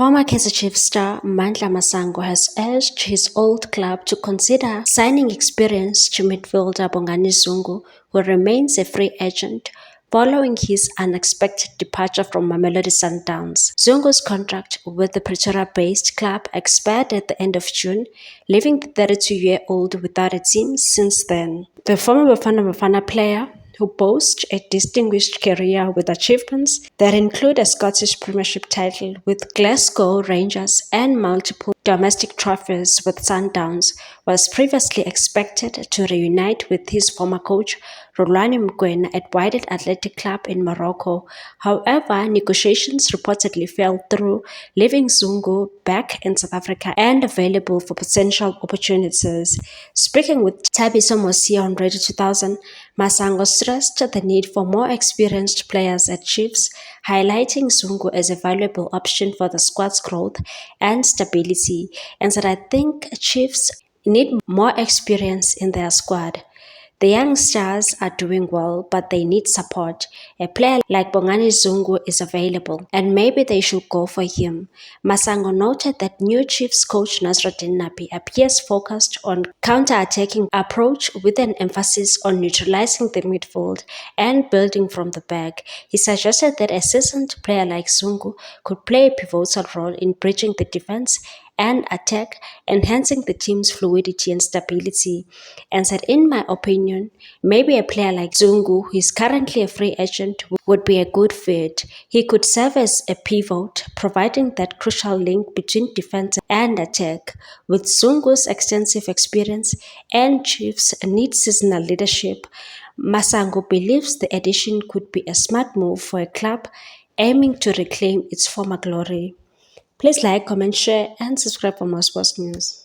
Former Kaizer Chiefs star Mandla Masango has urged his old club to consider signing experienced midfielder Bongani Zungu, who remains a free agent following his unexpected departure from Mamelodi Sundowns. Zungu's contract with the Pretoria-based club expired at the end of June, leaving the 32-year-old without a team since then. The former Bafana player, who boasts a distinguished career with achievements that include a Scottish Premiership title with Glasgow Rangers and multiple domestic trophies with Sundowns, was previously expected to reunite with his former coach Rolani Mkwena at Wydad Athletic Club in Morocco. However, negotiations reportedly fell through, leaving Zungu back in South Africa and available for potential opportunities. Speaking with Thabiso Mosia on Radio 2000, Masango stressed the need for more experienced players at Chiefs, highlighting Zungu as a valuable option for the squad's growth and stability, and said, "I think Chiefs need more experience in their squad. The young stars are doing well, but they need support. A player like Bongani Zungu is available, and maybe they should go for him." Masango noted that new Chiefs coach Nasruddin Nabi appears focused on counter-attacking approach with an emphasis on neutralizing the midfield and building from the back. He suggested that a seasoned player like Zungu could play a pivotal role in bridging the defense and attack, enhancing the team's fluidity and stability, and said, "In my opinion, maybe a player like Zungu, who is currently a free agent, would be a good fit. He could serve as a pivot, providing that crucial link between defense and attack. With Zungu's extensive experience and Chiefs' need seasonal leadership, Masango believes the addition could be a smart move for a club aiming to reclaim its former glory." Please like, comment, share, and subscribe for more sports news.